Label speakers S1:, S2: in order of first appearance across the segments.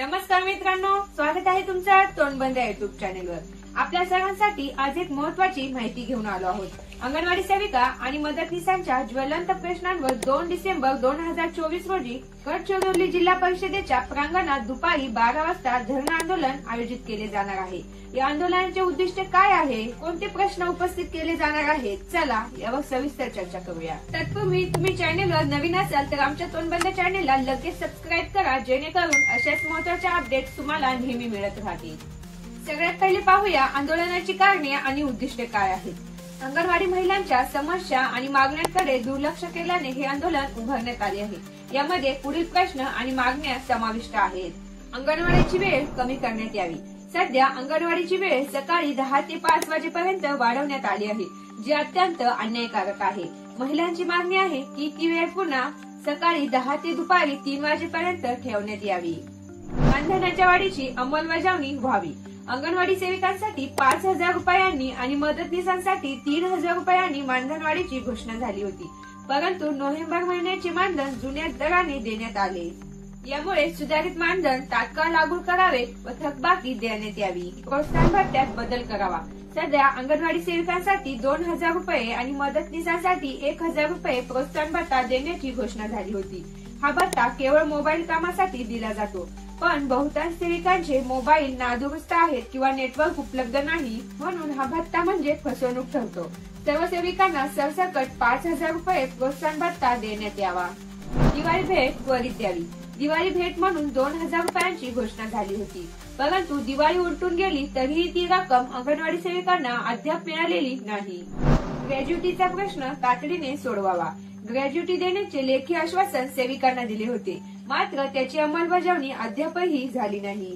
S1: नमस्कार मित्रांनो, स्वागत आहे तुमचं तोंडबंद युट्यूब चॅनेलवर। आपल्या सर्वांसाठी आज एक महत्त्वाची माहिती घेऊन आलो आहोत। अंगणवाडी सेविका आणि मदतनीसांच्या ज्वलंत प्रश्नांवर 2 डिसेंबर 2024 रोजी गडचिरोली जिल्हा परिषदेच्या प्रांगणात दुपारी 12 वाजता धरणं आंदोलन आयोजित केले जाणार आहे। या आंदोलनाचे उद्दिष्ट काय आहे, कोणते प्रश्न उपस्थित केले जाणार आहेत, चला यावर सविस्तर चर्चा करूया। तत्पूर्वी तुम्ही चॅनेलवर नवीन असाल तर आमच्या तोंडबंद चॅनेलला लगेच सबस्क्राईब करा, जेणेकरून अशाच महत्त्वाच्या अपडेट्स तुम्हाला नेहमी मिळत राहतील। सगळ्यात पहिले पाहूया आंदोलनाची कारणे आणि उद्दिष्टे काय आहेत। अंगणवाडी महिलांच्या समस्या आणि मागण्यांकडे दुर्लक्ष केल्याने हे आंदोलन उभारण्यात आले आहे। यामध्ये पुढील प्रश्न आणि मागण्या समाविष्ट आहेत। अंगणवाडीची वेळ कमी करण्यात यावी। सध्या अंगणवाडीची वेळ सकाळी 10 ते 5 वाजेपर्यंत वाढवण्यात आली आहे, जे अत्यंत अन्यायकारक आहे। महिलांची मागणी आहे की ती वेळ पुन्हा सकाळी 10 ते दुपारी 3 वाजेपर्यंत ठेवण्यात यावी। मानधनाच्या वाढीची अंमलबजावणी व्हावी। अंगणवाडी सेविकांसाठी 5,000 रुपयांनी आणि मदतनीसांसाठी 3,000 रुपयांनी मानधनवाढीची घोषणा झाली होती, परंतु नोव्हेंबर महिन्याचे मानधन जुन्या दराने देण्यात आले। यामुळे सुधारित मानधन तात्काळ लागू करावे व थकबाकी देण्यात यावी। प्रोत्साहन भत्त्यात बदल करावा। सध्या अंगणवाडी सेविकांसाठी 2,000 रुपये आणि मदतनीसांसाठी 1,000 रुपये प्रोत्साहन भत्ता देण्याची घोषणा झाली होती। हा भत्ता केवळ मोबाईल कामासाठी दिला जातो, पण बहुतांश सेविकांचे मोबाईल नादुरुस्त आहेत किंवा नेटवर्क उपलब्ध नाही, म्हणून हा भत्ता म्हणजे फसवणूक ठरतो। सर्व सेविकांना सरसकट 5,000 रुपये प्रोत्साहन भत्ता देण्यात यावा। दिवाळी भेट त्वरित द्यावी। दिवाळी भेट म्हणून 2,000 रुपयांची घोषणा झाली होती, परंतु दिवाळी उलटून गेली तरीही ती रक्कम अंगणवाडी सेविकांना अद्याप मिळालेली नाही। ग्रॅज्युटीचा प्रश्न तातडीने सोडवावा। ग्रॅज्युटी देण्याचे लेखी आश्वासन सेविकांना दिले होते, मात्र त्याची अंमलबजावणी अद्यापही झाली नाही।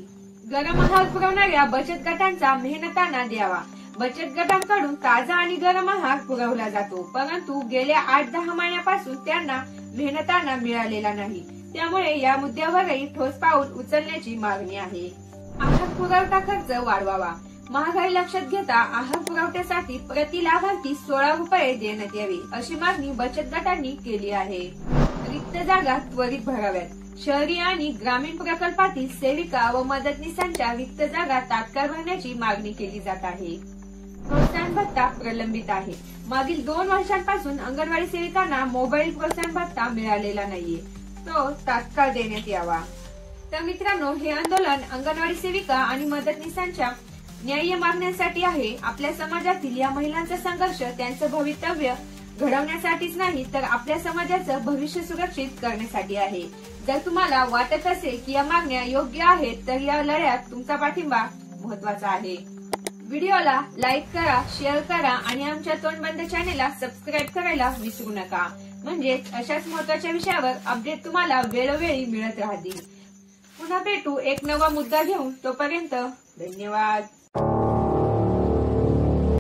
S1: गरम आहार पुरवणाऱ्या बचत गटांचा मेहनतांना द्यावा। बचत गटांकडून ताजा आणि गरम आहार पुरवला जातो, परंतु गेल्या 8-10 महिन्यापासून त्यांना मेहनतांना मिळालेला नाही। त्यामुळे या मुद्द्यावरही ठोस पाऊल उचलण्याची मागणी आहे। आहार पुरवठा खर्च वाढवावा। महागाई लक्षात घेता आहार पुरवठ्यासाठी प्रति लाभार्थी 16 रुपये देण्यात यावे, अशी मागणी बचत गटांनी केली आहे। रिक्त जागा त्वरित भराव्यात। शहरी आणि ग्रामीण प्रकल्पातील सेविका व मदतनीसांच्या रिक्त जागा तात्काळ भरण्याची मागणी केली जात आहे। प्रोत्साहन भत्ता प्रलंबित आहे। मागील 2 वर्षांपासून अंगणवाडी सेविकांना मोबाईल प्रोत्साहन भत्ता मिळालेला नाहीये, तो तात्काळ देण्यात यावा। तर मित्रांनो, हे आंदोलन अंगणवाडी सेविका आणि मदतनीसांच्या न्याय्य मागण्यांसाठी आहे। आपल्या समाजातील या महिलांचा संघर्ष त्यांचं भवितव्य घडवण्यासाठीच नाही, तर आपल्या समाजाचं भविष्य सुरक्षित करण्यासाठी आहे। जर तुम्हाला वाटत असेल की या मागण्या योग्य आहेत, तर या लढ्यात तुमचा पाठिंबा महत्त्वाचा आहे। व्हिडिओला लाईक करा, शेअर करा आणि आमच्या तोंडबंद चॅनेलला सबस्क्राईब करायला विसरू नका, म्हणजेच अशाच महत्त्वाच्या विषयावर अपडेट तुम्हाला वेळोवेळी मिळत राहतील। पुन्हा भेटू एक नवा मुद्दा घेऊन, तोपर्यंत धन्यवाद।